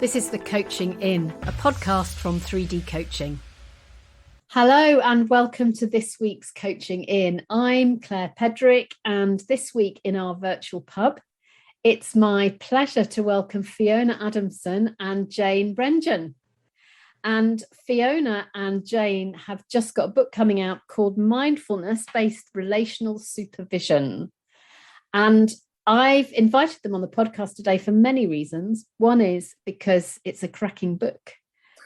This is the Coaching In, a podcast from 3D Coaching. Hello and welcome to this week's Coaching In. I'm Claire Pedrick, and this week in our virtual pub, it's my pleasure to welcome Fiona Adamson and Jane Brendgen. And Fiona and Jane have just got a book coming out called Mindfulness-Based Relational Supervision. And I've invited them on the podcast today for many reasons. One is because it's a cracking book.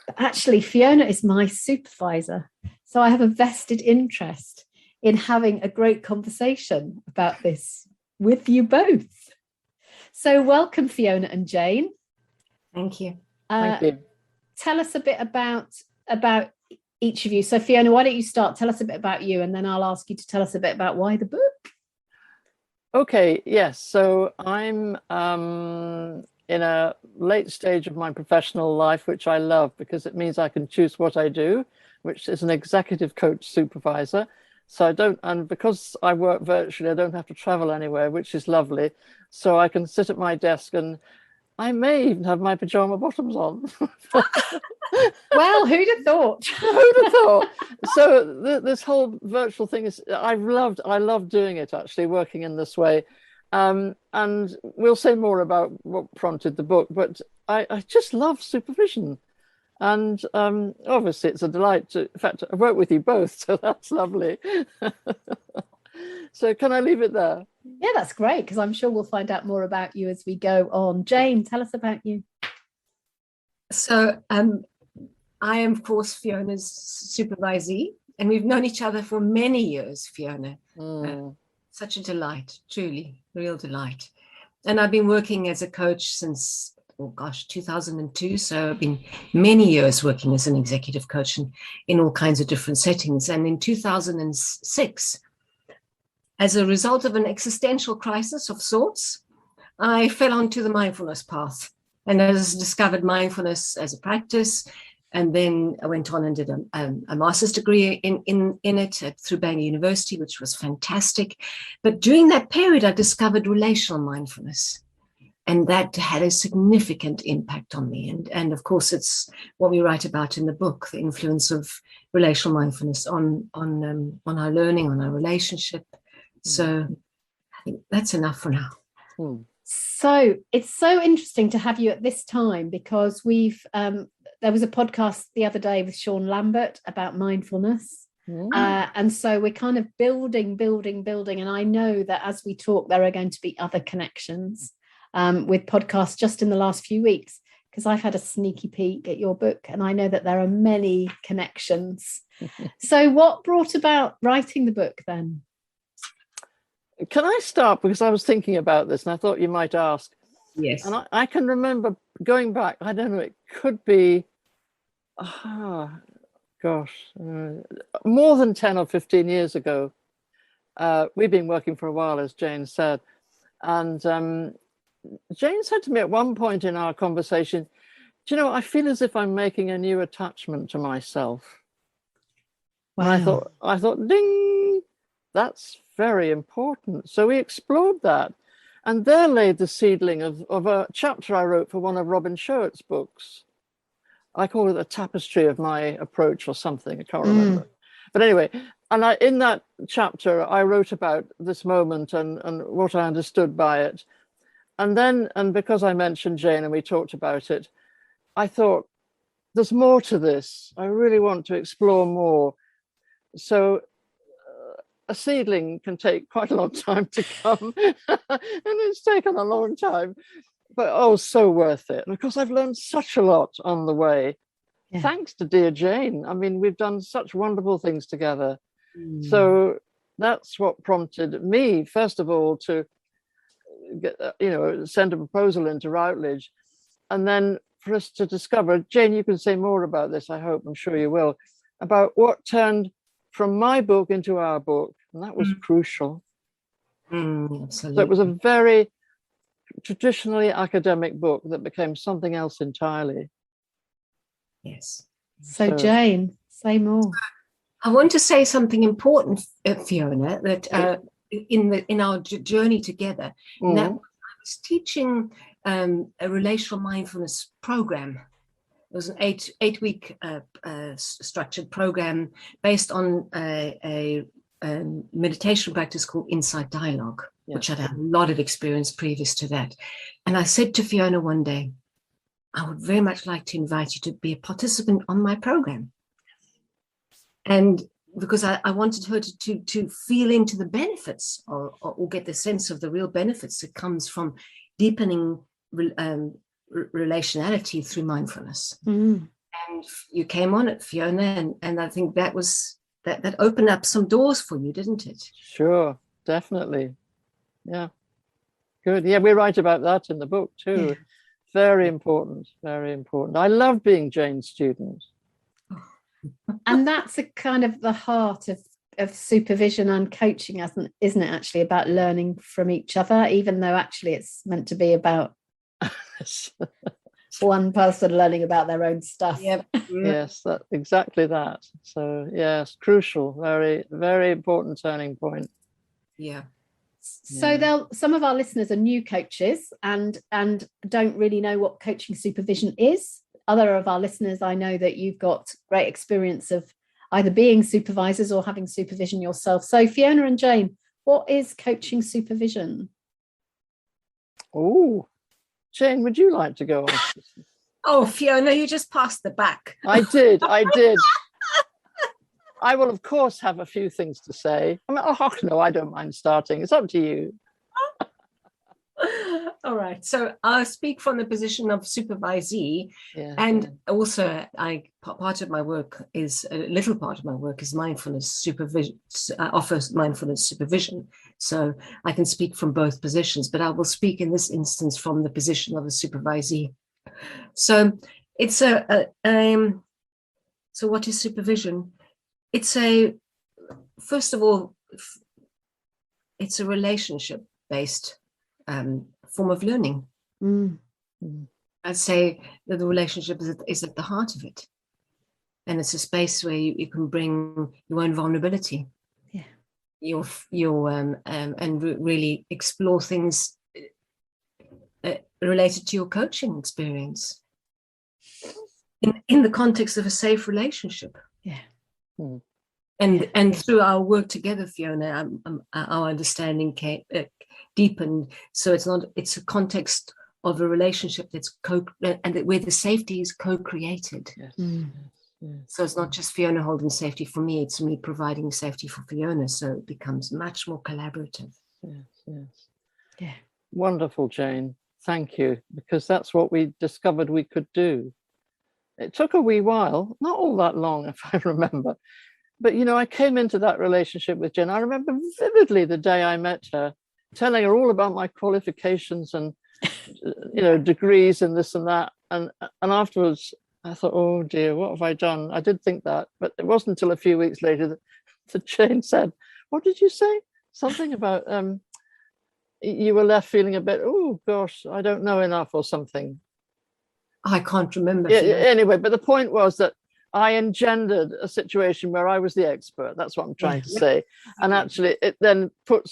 But actually, Fiona is my supervisor. So I have a vested interest in having a great conversation about this with you both. So welcome, Fiona and Jane. Thank you. Thank you. Tell us a bit about each of you. So Fiona, why don't you start? Tell us a bit about you, and then I'll ask you to tell us a bit about why the book. Okay, yes. So I'm in a late stage of my professional life, which I love because it means I can choose what I do, which is an executive coach supervisor. So and because I work virtually, I don't have to travel anywhere, which is lovely. So I can sit at my desk and I may even have my pajama bottoms on. Well, who'd have thought? Who'd have thought? So this whole virtual thing is, I love doing it, actually, working in this way. And we'll say more about what prompted the book, but I just love supervision. And obviously it's a delight in fact, I work with you both, so that's lovely. So can I leave it there? Yeah, that's great, because I'm sure we'll find out more about you as we go on. Jane, tell us about you. So I am, of course, Fiona's supervisee, and we've known each other for many years, Fiona. Such a delight, truly, real delight. And I've been working as a coach since, 2002. So I've been many years working as an executive coach in all kinds of different settings. And in 2006, as a result of an existential crisis of sorts, I fell onto the mindfulness path and I discovered mindfulness as a practice. And then I went on and did a master's degree in it through Bangor University, which was fantastic. But during that period, I discovered relational mindfulness. And that had a significant impact on me. And of course, it's what we write about in the book, the influence of relational mindfulness on our learning, on our relationship. So I think that's enough for now. So it's so interesting to have you at this time, because there was a podcast the other day with Sean Lambert about mindfulness. And so we're kind of building. And I know that as we talk, there are going to be other connections with podcasts just in the last few weeks, because I've had a sneaky peek at your book and I know that there are many connections. So what brought about writing the book then? Can I start? Because I was thinking about this and I thought you might ask. Yes. And I can remember going back, I don't know, it could be, more than 10 or 15 years ago. We've been working for a while, as Jane said. And Jane said to me at one point in our conversation, do you know, I feel as if I'm making a new attachment to myself. Wow. And I thought, ding, that's very important. So we explored that. And there lay the seedling of a chapter I wrote for one of Robin Sherwood's books. I call it a tapestry of my approach or something. I can't remember. But anyway, and in that chapter, I wrote about this moment and what I understood by it. And because I mentioned Jane and we talked about it, I thought, there's more to this. I really want to explore more. So a seedling can take quite a long time to come, and it's taken a long time, but so worth it. And of course, I've learned such a lot on the way, thanks to dear Jane. I mean, we've done such wonderful things together. So that's what prompted me, first of all, to get, send a proposal into Routledge, and then for us to discover, Jane, you can say more about this, I hope, I'm sure you will, about what turned from my book into our book, and that was crucial. Absolutely. So it was a very traditionally academic book that became something else entirely. Yes. So Jane, say more. I want to say something important, Fiona, that in our journey together, that I was teaching a relational mindfulness program. It was an eight-week structured program based on a meditation practice called Insight Dialogue, which I'd had a lot of experience previous to that. And I said to Fiona one day, I would very much like to invite you to be a participant on my program. And because I wanted her to feel into the benefits or get the sense of the real benefits that comes from deepening relationality through mindfulness. And you came on it, Fiona, and I think that opened up some doors for you, didn't it? Sure, definitely. Yeah, good. Yeah, we write about that in the book too. Yeah. Very important, very important. I love being Jane's student. And that's a kind of the heart of supervision and coaching, isn't it, actually, about learning from each other, even though actually it's meant to be about one person learning about their own stuff. Yep. Yes, exactly that. So yes, crucial, very, very important turning point. Yeah. So some of our listeners are new coaches and don't really know what coaching supervision is. Other of our listeners, I know that you've got great experience of either being supervisors or having supervision yourself. So Fiona and Jane, what is coaching supervision? Oh, Jane, would you like to go on? Oh, Fiona, you just passed the buck. I did. I will, of course, have a few things to say. I mean, no, I don't mind starting. It's up to you. All right. So I'll speak from the position of supervisee. Also, part of my work is mindfulness supervision. I offer mindfulness supervision. So I can speak from both positions, but I will speak in this instance from the position of a supervisee. So it's so what is supervision? It's first of all, it's a relationship-based form of learning. I'd say that the relationship is at the heart of it. And it's a space where you can bring your own vulnerability. And really explore things related to your coaching experience in the context of a safe relationship. And through our work together, Fiona, our understanding deepened. So it's a context of a relationship that's where the safety is co-created. So it's not just Fiona holding safety for me, it's me providing safety for Fiona. So it becomes much more collaborative. Yeah. Wonderful, Jane. Thank you, because that's what we discovered we could do. It took a wee while, not all that long, if I remember. But, I came into that relationship with Jane. I remember vividly the day I met her, telling her all about my qualifications and, degrees and this and that. And afterwards, I thought, oh, dear, what have I done? I did think that. But it wasn't until a few weeks later that Jane said, what did you say? Something about you were left feeling a bit, oh, gosh, I don't know enough or something. I can't remember. Anyway, but the point was that I engendered a situation where I was the expert. That's what I'm trying to say. And actually, it then put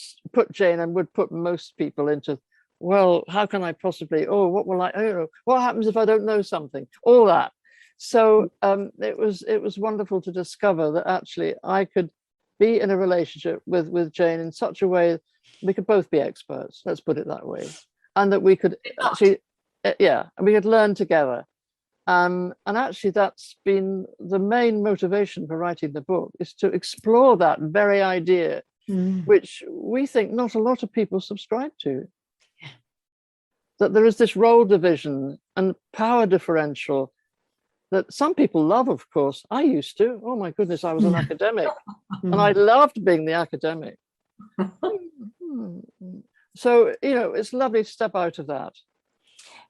Jane and would put most people into, well, how can I possibly? What happens if I don't know something? All that. So it was wonderful to discover that actually I could be in a relationship with Jane in such a way we could both be experts. Let's put it that way, and that we could actually. And we could learn together. And actually that's been the main motivation for writing the book, is to explore that very idea, which we think not a lot of people subscribe to. That there is this role division and power differential that some people love, of course. I used to. Oh my goodness, I was an academic and I loved being the academic. So, it's lovely to step out of that.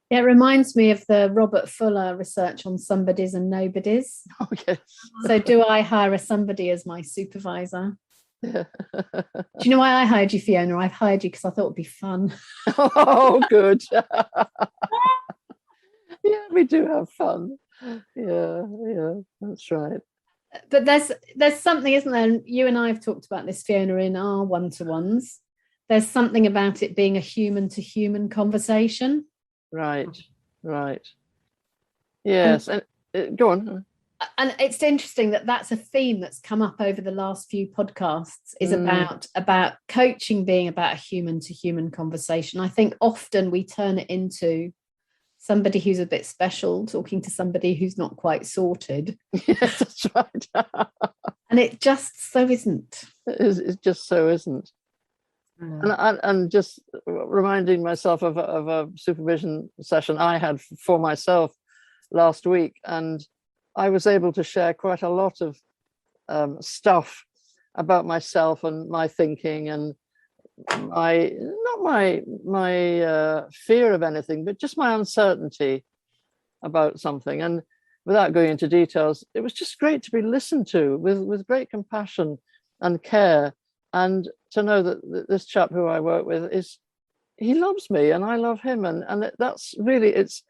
It reminds me of the Robert Fuller research on somebodies and nobodies. Oh, yes. So do I hire a somebody as my supervisor? Yeah. Do you know why I hired you, Fiona? I've hired you because I thought it'd be fun. Oh, good. Yeah, we do have fun. Yeah, that's right. But there's something, isn't there? You and I have talked about this, Fiona, in our one-to-ones. There's something about it being a human-to-human conversation. Right. Yes, and go on. And it's interesting that that's a theme that's come up over the last few podcasts, is about coaching being about a human to human conversation. I think often we turn it into somebody who's a bit special talking to somebody who's not quite sorted. Yes, that's right. And it just so isn't. It just so isn't. And just reminding myself of a supervision session I had for myself last week, and I was able to share quite a lot of stuff about myself and my thinking and not my fear of anything, but just my uncertainty about something. And without going into details, it was just great to be listened to with great compassion and care, and to know that this chap who I work with he loves me and I love him, and that's really it's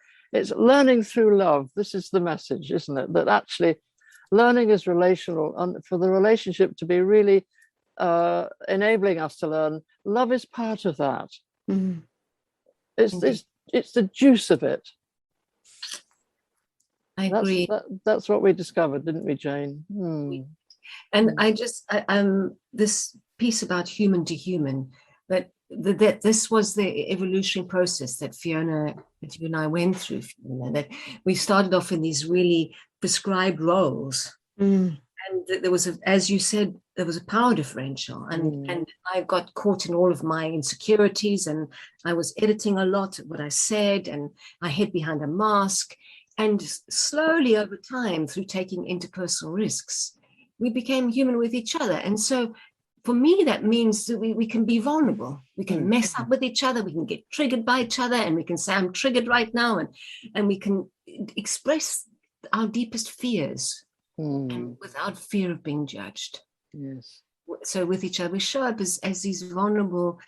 learning through love. This is the message, isn't it? That actually learning is relational, and for the relationship to be really enabling us to learn, love is part of that. Mm-hmm. It's the juice of it. I agree. That's what we discovered, didn't we, Jane? And this piece about human to human, that this was the evolutionary process that Fiona, that you and I went through, that we started off in these really prescribed roles. And there was, as you said, there was a power differential, and I got caught in all of my insecurities, and I was editing a lot of what I said, and I hid behind a mask. And slowly over time, through taking interpersonal risks, we became human with each other. And so for me, that means that we can be vulnerable. We can mess up with each other. We can get triggered by each other, and we can say, I'm triggered right now. And we can express our deepest fears and without fear of being judged. Yes. So with each other, we show up as these vulnerable,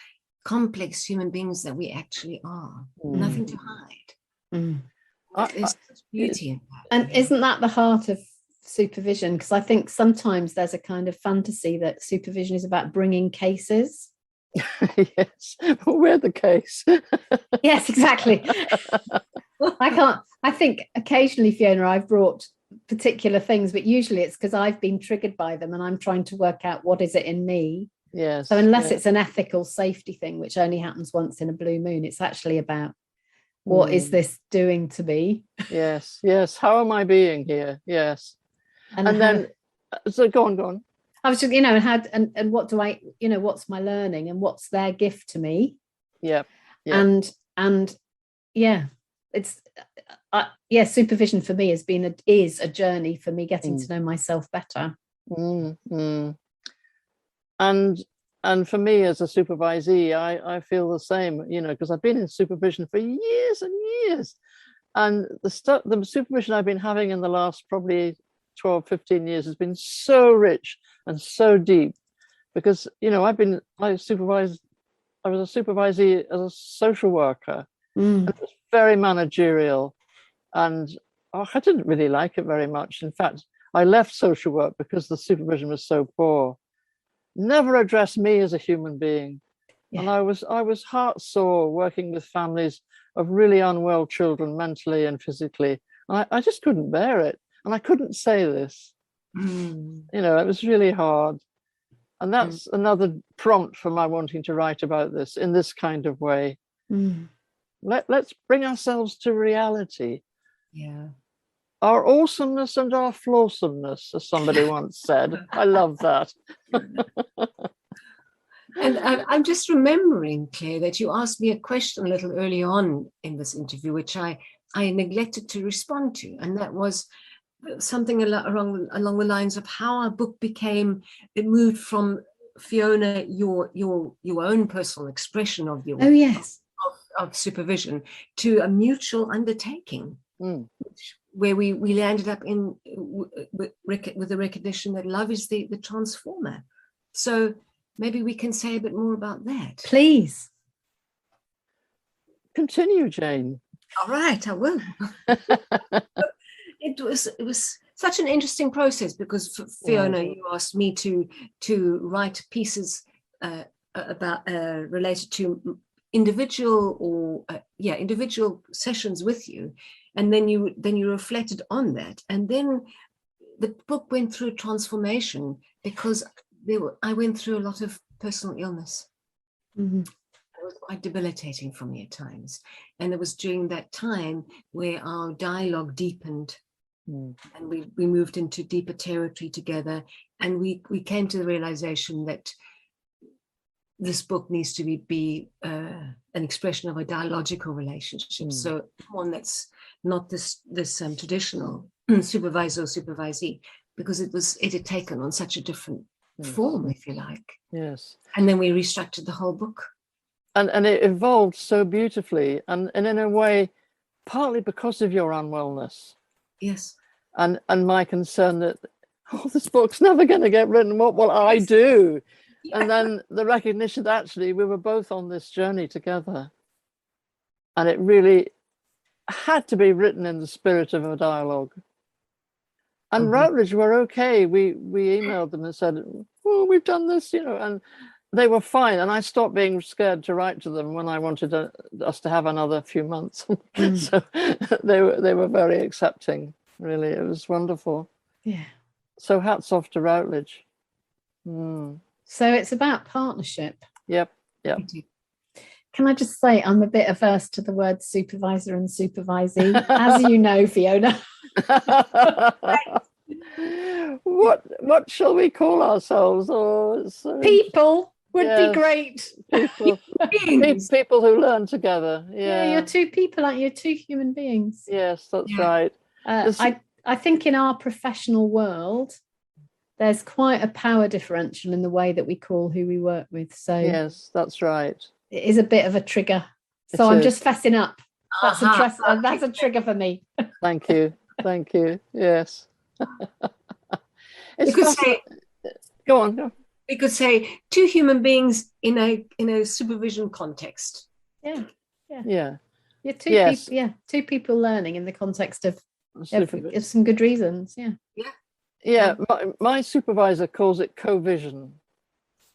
complex human beings that we actually are. Nothing to hide. There's such beauty in that. And isn't that the heart of supervision? Because I think sometimes there's a kind of fantasy that supervision is about bringing cases. Yes, we're the case. Yes, exactly. I think occasionally, Fiona, I've brought particular things, but usually it's because I've been triggered by them and I'm trying to work out what is it in me. Yes. So unless it's an ethical safety thing, which only happens once in a blue moon, it's actually about what is this doing to me? Yes. How am I being here? Yes. And then, so go on. I was just, and what do I, what's my learning and what's their gift to me? Yeah. And it's, supervision for me is a journey for me getting to know myself better. And for me as a supervisee, I feel the same, because I've been in supervision for years and years. And the supervision I've been having in the last probably 12, 15 years has been so rich and so deep, because, I was a supervisee as a social worker. And it was very managerial. And I didn't really like it very much. In fact, I left social work because the supervision was so poor. Never addressed me as a human being. Yeah. And I was heart sore working with families of really unwell children, mentally and physically. And I just couldn't bear it. And I couldn't say this. It was really hard. And that's another prompt for my wanting to write about this in this kind of way. Let's bring ourselves to reality. Yeah. Our awesomeness and our flawsomeness, as somebody once said. I love that. And I'm just remembering, Claire, that you asked me a question a little early on in this interview, which I neglected to respond to. And that was something along the lines of how our book it moved from, Fiona, your own personal expression of your of supervision to a mutual undertaking. Where we landed up with the recognition that love is the transformer. So maybe we can say a bit more about that. Please. Continue, Jane. All right, I will. It was such an interesting process because, Fiona, you asked me to write pieces about related to individual individual sessions with you, and then you reflected on that, and then the book went through a transformation because I went through a lot of personal illness. Mm-hmm. It was quite debilitating for me at times, and it was during that time where our dialogue deepened. And we moved into deeper territory together, and we came to the realization that this book needs to be an expression of a dialogical relationship. So one that's not this traditional supervisor or supervisee, because it had taken on such a different form, if you like. Yes. And then we restructured the whole book. And it evolved so beautifully, and in a way, partly because of your unwellness. Yes. And my concern that, this book's never going to get written. What will I do? Yeah. And then the recognition that actually we were both on this journey together. And it really had to be written in the spirit of a dialogue. And Routledge were okay. We emailed them and said, we've done this, and they were fine. And I stopped being scared to write to them when I wanted us to have another few months. So they were very accepting. Really, it was wonderful. Yeah. So hats off to Routledge. So it's about partnership. Yep. Can I just say I'm a bit averse to the words supervisor and supervisee, as you know, Fiona. What shall we call ourselves? People would be great. People who learn together. Yeah, you're two people, aren't you? You're two human beings. Yes, that's right. I think in our professional world, there's quite a power differential in the way that we call who we work with. So yes, that's right. It is a bit of a trigger. So I'm just fessing up. That's a trigger for me. Thank you. Yes. Go on. We could say two human beings in a supervision context. Yeah. You're two people learning in the context of some good reasons. Yeah. My supervisor calls it co-vision.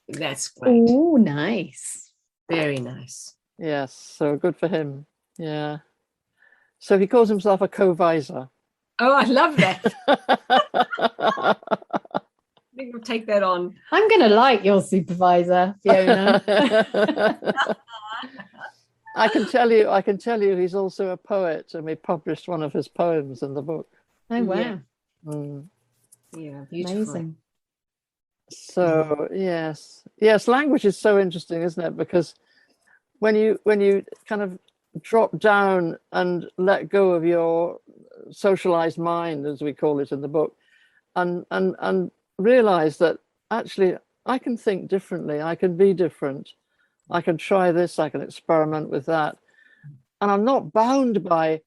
That's great. Oh, nice. Very nice. Yes, so good for him. Yeah. So he calls himself a co-visor. Oh, I love that. I think we'll take that on. I'm going to like your supervisor, Fiona. I can tell you he's also a poet, and we published one of his poems in the book. Oh, wow. Yeah, beautiful. Amazing. So yes, language is so interesting, isn't it? Because when you kind of drop down and let go of your socialized mind, as we call it in the book, and realize that actually I can think differently, I can be different, I can try this, I can experiment with that, and I'm not bound by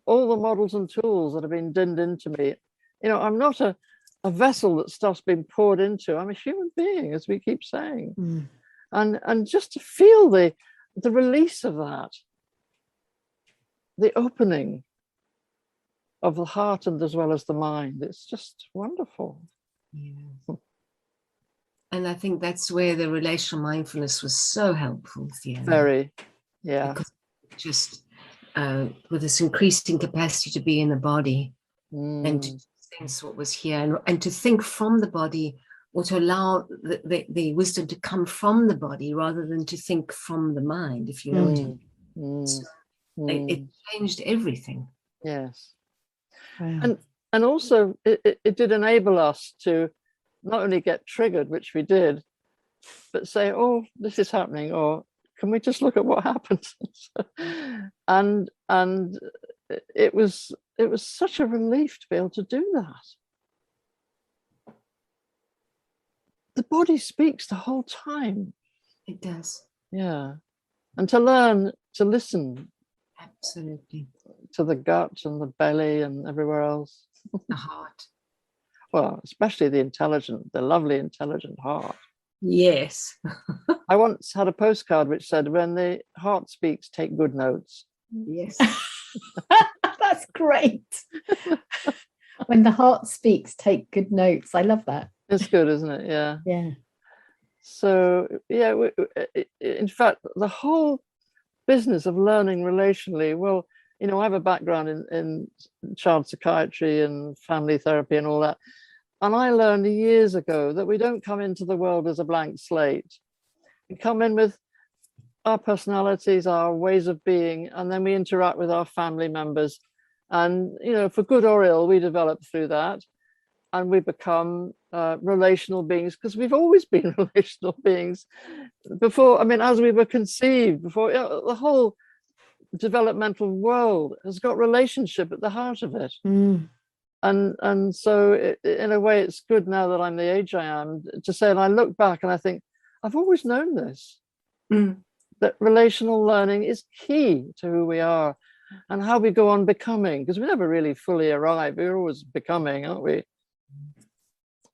all the models and tools that have been dinned into me. I'm not a vessel that stuff's been poured into. I'm a human being, as we keep saying. And just to feel the release of that, the opening of the heart and as well as the mind, it's just wonderful. Yeah. And I think that's where the relational mindfulness was so helpful, Fiona. Very, yeah. Because just with this increasing capacity to be in the body and to sense what was here and to think from the body, or to allow the wisdom to come from the body rather than to think from the mind, if you know what I mean. So it changed everything. Yes. Wow. And also it did enable us to not only get triggered, which we did, but say, oh, this is happening, or can we just look at what happened? and it was such a relief to be able to do that. The body speaks the whole time. It does. Yeah. And to learn to listen. Absolutely. To the gut and the belly and everywhere else. The heart. Well, especially the lovely, intelligent heart. Yes. I once had a postcard which said, when the heart speaks, take good notes. Yes. That's great. When the heart speaks, take good notes. I love that. It's good, isn't it? Yeah. Yeah. So, yeah, in fact, the whole business of learning relationally. Well, you know, I have a background in child psychiatry and family therapy and all that. And I learned years ago that we don't come into the world as a blank slate. We come in with our personalities, our ways of being, and then we interact with our family members. And, you know, for good or ill, we develop through that. And we become relational beings, because we've always been relational beings before. I mean, as we were conceived, before, you know, the whole developmental world has got relationship at the heart of it. And so in a way, it's good now that I'm the age I am to say, and I look back and I think, I've always known this, that relational learning is key to who we are and how we go on becoming, because we never really fully arrive. We're always becoming, aren't we?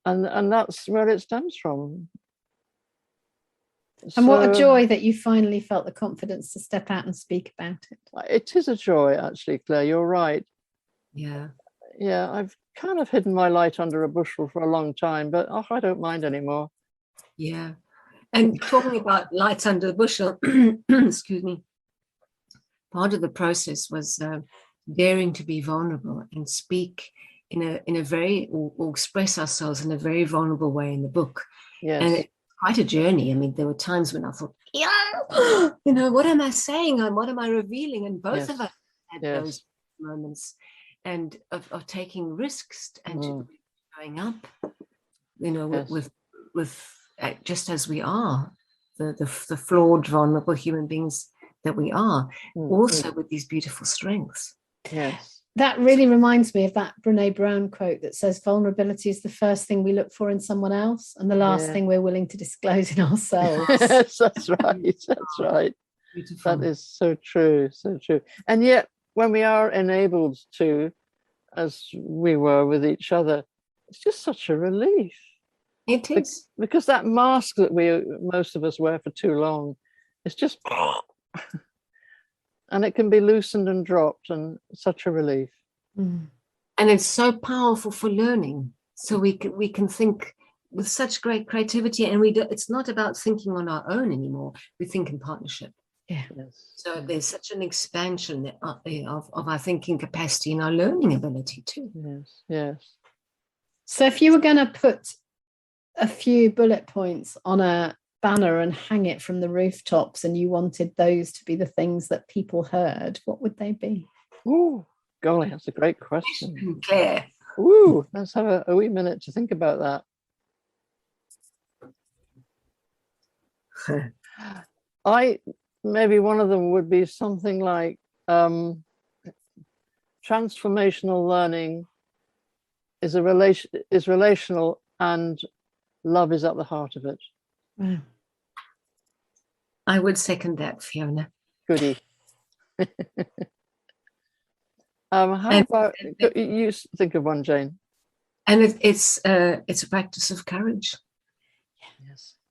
And that's where it stems from. And what a joy that you finally felt the confidence to step out and speak about it. It is a joy, actually, Claire, you're right. Yeah, I've kind of hidden my light under a bushel for a long time, but I don't mind anymore. Yeah. And talking about lights under the bushel, excuse me, part of the process was daring to be vulnerable and speak in a very, or express ourselves in a very vulnerable way in the book. Yes. And it's quite a journey. I mean, there were times when I thought, you know, what am I saying? And what am I revealing? And both of us had those moments, and of taking risks and going up, you know, with just as we are, the flawed, vulnerable human beings that we are, also with these beautiful strengths. Yes. That really reminds me of that Brené Brown quote that says vulnerability is the first thing we look for in someone else and the last thing we're willing to disclose in ourselves. Yes, that's right. That's right. Beautiful. That is so true, so true. And yet, when we are enabled to, as we were with each other, it's just such a relief. It is. Because that mask that most of us wear for too long, it's just... and it can be loosened and dropped, and such a relief. And it's so powerful for learning. So we can think with such great creativity, and it's not about thinking on our own anymore. We think in partnership. Yeah. Yes. So there's such an expansion of our thinking capacity and our learning ability too. Yes. Yes. So if you were going to put a few bullet points on a banner and hang it from the rooftops, and you wanted those to be the things that people heard, what would they be? Oh, golly, that's a great question. Claire. Ooh, let's have a wee minute to think about that. Maybe one of them would be something like transformational learning is relational, and love is at the heart of it. Wow. I would second that, Fiona. Goody. How about you think of one, Jane? And it's a practice of courage.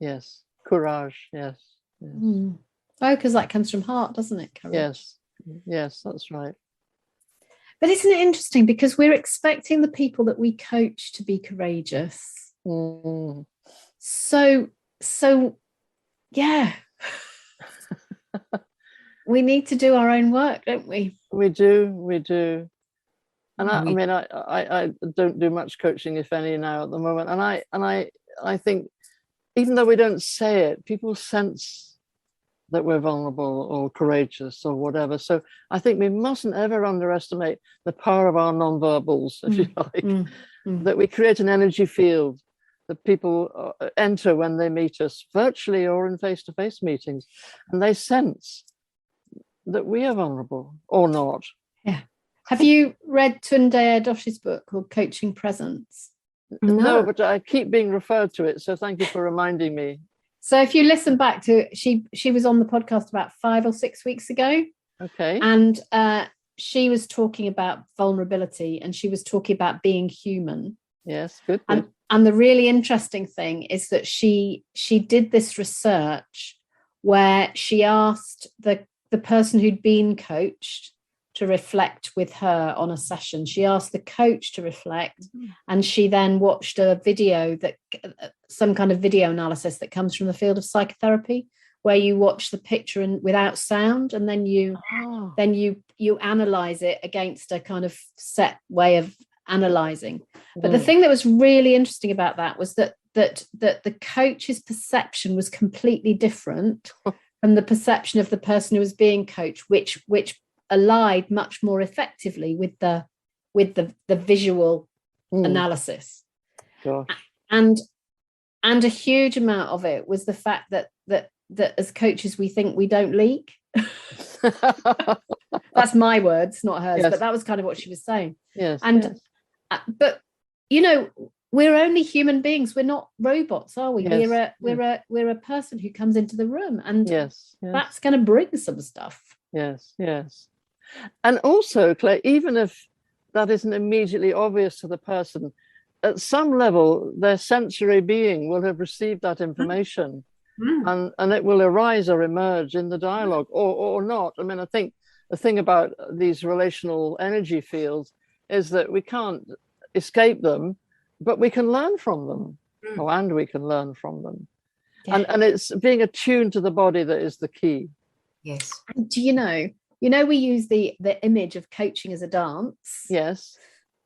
Yes. Courage. Yes. Oh, because that comes from heart, doesn't it? Courage. Yes, that's right. But isn't it interesting, because we're expecting the people that we coach to be courageous. So yeah. We need to do our own work, don't we? We do. And I mean, I don't do much coaching, if any, now at the moment. And I think, even though we don't say it, people sense that we're vulnerable or courageous or whatever. So I think we mustn't ever underestimate the power of our non-verbals, if you like, that we create an energy field that people enter when they meet us virtually or in face-to-face meetings, and they sense that we are vulnerable or not. Yeah. Have you read Tunde Adoshi's book called Coaching Presence? No, but I keep being referred to it, so thank you for reminding me. So if you listen back to it, she was on the podcast about 5 or 6 weeks ago. Okay. And she was talking about vulnerability, and she was talking about being human. Yes, good. And the really interesting thing is that she did this research where she asked the person who'd been coached to reflect with her on a session. She asked the coach to reflect, and she then watched a video, some kind of video analysis that comes from the field of psychotherapy, where you watch the picture and without sound, and then you analyze it against a kind of set way of analyzing. But the thing that was really interesting about that was that the coach's perception was completely different from the perception of the person who was being coached, which allied much more effectively with the visual analysis. Gosh. And a huge amount of it was the fact that as coaches we think we don't leak. That's my words, not hers. Yes. But that was kind of what she was saying. Yes. And but we're only human beings. We're not robots, are we? Yes. We're a person who comes into the room, and that's going to bring some stuff. Yes. And also, Claire, even if that isn't immediately obvious to the person, at some level, their sensory being will have received that information, and it will arise or emerge in the dialogue, or not. I mean, I think the thing about these relational energy fields is that we can't escape them, but we can learn from them, and we can learn from them. Yeah. And it's being attuned to the body that is the key. Yes. And do you know, we use the image of coaching as a dance. Yes.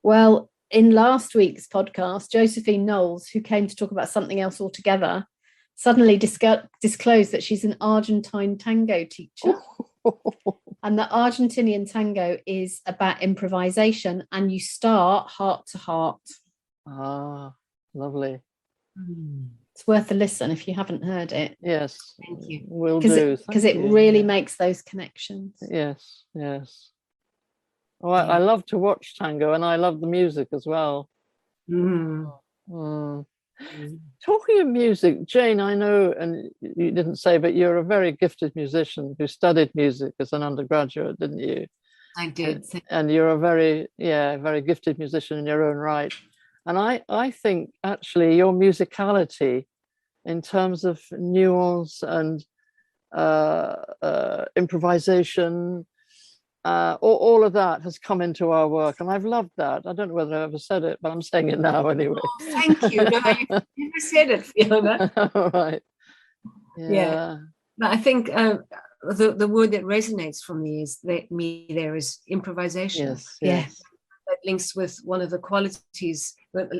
Well, in last week's podcast, Josephine Knowles, who came to talk about something else altogether, suddenly disclosed that she's an Argentine Tango teacher. And the Argentinian Tango is about improvisation, and you start heart to heart. Ah, lovely. It's worth a listen if you haven't heard it. Yes. Thank you. Will do. Because it really makes those connections. Yes. Oh, I love to watch tango, and I love the music as well. Talking of music, Jane, I know, and you didn't say, but you're a very gifted musician who studied music as an undergraduate, didn't you? I did. And you're a very gifted musician in your own right. And I think actually your musicality in terms of nuance and improvisation, all of that has come into our work, and I've loved that. I don't know whether I ever said it, but I'm saying it now anyway. Oh, thank you. No, you never said it, Fiona. All right. Yeah. But I think the word that resonates for me is there is improvisation. Yes. That links with one of the qualities. Let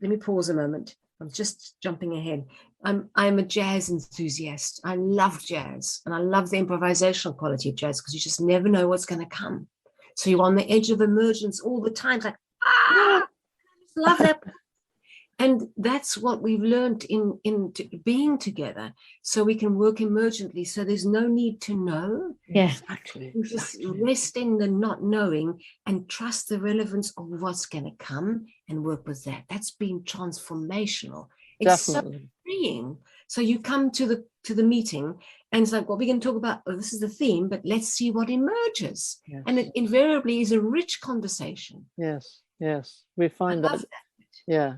me pause a moment. I'm just jumping ahead. I'm a jazz enthusiast. I love jazz, and I love the improvisational quality of jazz, because you just never know what's going to come. So you're on the edge of emergence all the time. It's like, I just love that. And that's what we've learned in being together, so we can work emergently. So there's no need to know. Yeah, exactly. Just rest in the not knowing and trust the relevance of what's going to come and work with that. That's been transformational. It's Definitely. So freeing. So you come to the meeting, and it's like, well, we're going to talk about, this is the theme, but let's see what emerges. Yes. And it invariably is a rich conversation. Yes. We find that. Yeah,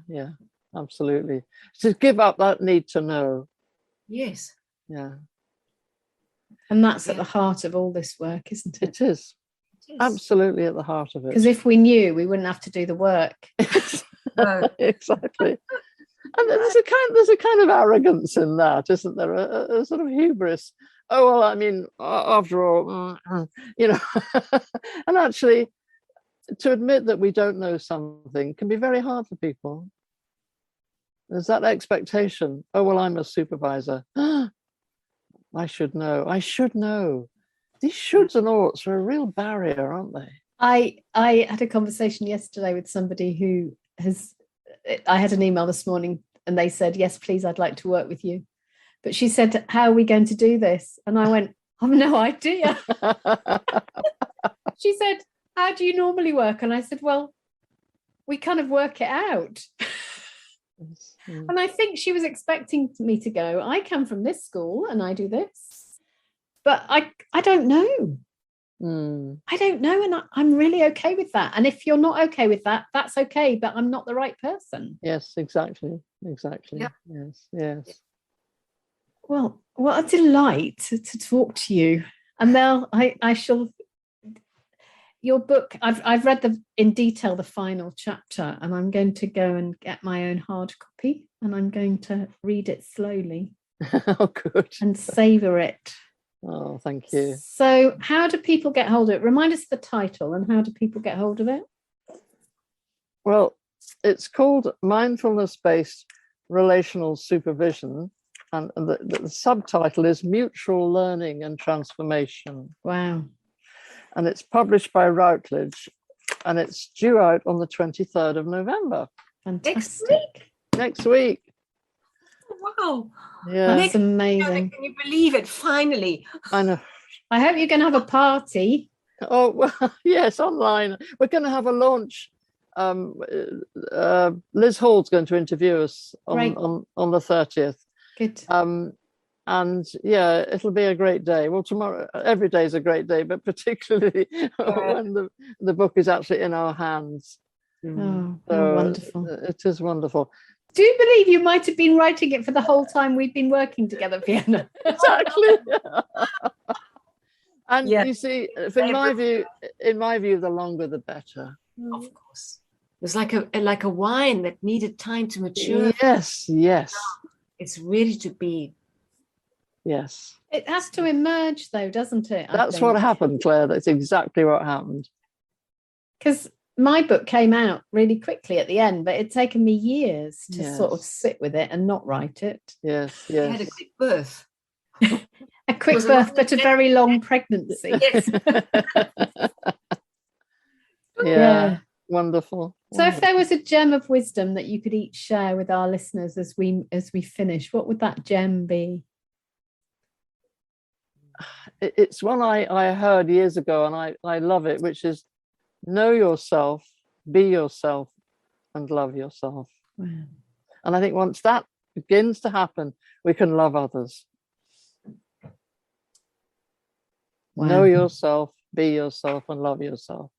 absolutely. To give up that need to know. Yes. Yeah. And that's at the heart of all this work, isn't it? It is. Absolutely at the heart of it. Because if we knew, we wouldn't have to do the work. Exactly. And there's a kind of arrogance in that, isn't there? A sort of hubris. Oh, well, I mean, after all, and actually, to admit that we don't know something can be very hard for people. There's that expectation. Oh, well, I'm a supervisor. I should know. These shoulds and oughts are a real barrier, aren't they? I had a conversation yesterday with somebody who I had an email this morning, and they said, yes, please, I'd like to work with you. But she said, how are we going to do this? And I went, I've no idea. She said, how do you normally work? And I said, well, we kind of work it out. And I think she was expecting me to go, I come from this school and I do this. But I don't know. I don't know. And I'm really okay with that. And if you're not okay with that, that's okay. But I'm not the right person. Yes, exactly. Yeah. Yes. Well, what a delight to talk to you. And Mel, I shall. Your book, I've read in detail the final chapter, and I'm going to go and get my own hard copy, and I'm going to read it slowly. Oh, good. And savour it. Oh, thank you. So how do people get hold of it? Remind us the title and how do people get hold of it? Well, it's called Mindfulness-Based Relational Supervision, and the subtitle is Mutual Learning and Transformation. Wow. And it's published by Routledge, and it's due out on the 23rd of November. Fantastic. Next week. Wow. Yeah. That's amazing. Can you believe it? Finally. I know. I hope you're going to have a party. Oh, well, yes, online. We're going to have a launch. Liz Hall's going to interview us on the 30th. Good. And yeah, it'll be a great day. Well, tomorrow, every day is a great day, but particularly when the book is actually in our hands. Oh, So wonderful. It is wonderful. Do you believe you might have been writing it for the whole time we've been working together, Fiona? Exactly. And you see, in my view, the longer the better. Of course. It was like a wine that needed time to mature. Yes. It's ready to be. Yes. It has to emerge, though, doesn't it? That's what happened, Claire. That's exactly what happened. Because my book came out really quickly at the end, but it'd taken me years to sort of sit with it and not write it. Yes. You had a quick birth. A quick birth, but a very long pregnancy. Yes. Yeah. Wonderful. So if there was a gem of wisdom that you could each share with our listeners as we finish, what would that gem be? It's one I heard years ago, and I love it, which is know yourself, be yourself, and love yourself. Wow. And I think once that begins to happen, we can love others. Wow. Know yourself, be yourself, and love yourself.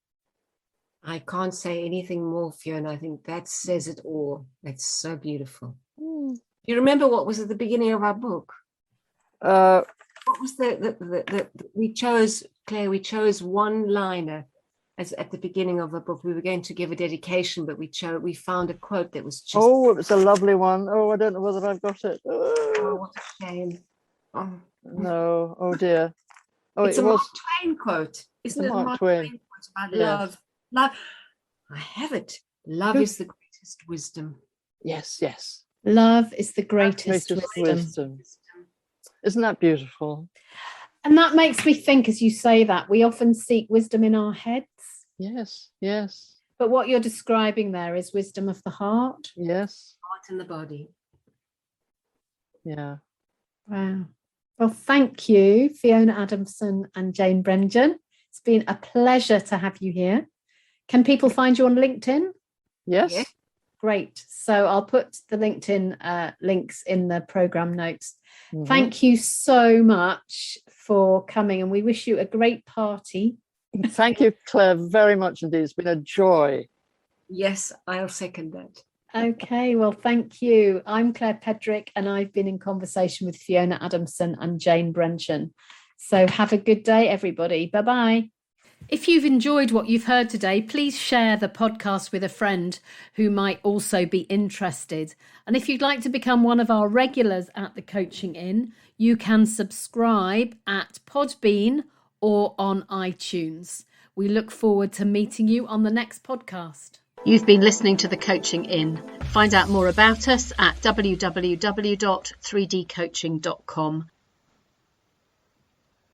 I can't say anything more, Fiona. I think that says it all. It's so beautiful. Do you remember what was at the beginning of our book? What was we chose, Claire, we chose one liner as at the beginning of the book. We were going to give a dedication, but we found a quote that was just... Oh, it was a lovely one. Oh, I don't know whether I've got it. Oh, what a shame. Oh. No, oh dear. Oh, it's a Mark Twain quote. Isn't it a Mark Twain quote about love? Love. I have it. Love is the greatest wisdom. Yes. Love is the greatest wisdom. Isn't that beautiful? And that makes me think, as you say that, we often seek wisdom in our heads. Yes. But what you're describing there is wisdom of the heart. Yes. Heart and the body. Yeah. Wow. Well, thank you, Fiona Adamson and Jane Brendgen. It's been a pleasure to have you here. Can people find you on LinkedIn? Yes. Great. So I'll put the LinkedIn links in the programme notes. Mm-hmm. Thank you so much for coming, and we wish you a great party. Thank you, Claire, very much indeed. It's been a joy. Yes, I'll second that. Okay, well, thank you. I'm Claire Pedrick, and I've been in conversation with Fiona Adamson and Jane Brendgen. So have a good day, everybody. Bye-bye. If you've enjoyed what you've heard today, please share the podcast with a friend who might also be interested. And if you'd like to become one of our regulars at the Coaching Inn, you can subscribe at Podbean or on iTunes. We look forward to meeting you on the next podcast. You've been listening to the Coaching Inn. Find out more about us at www.3dcoaching.com.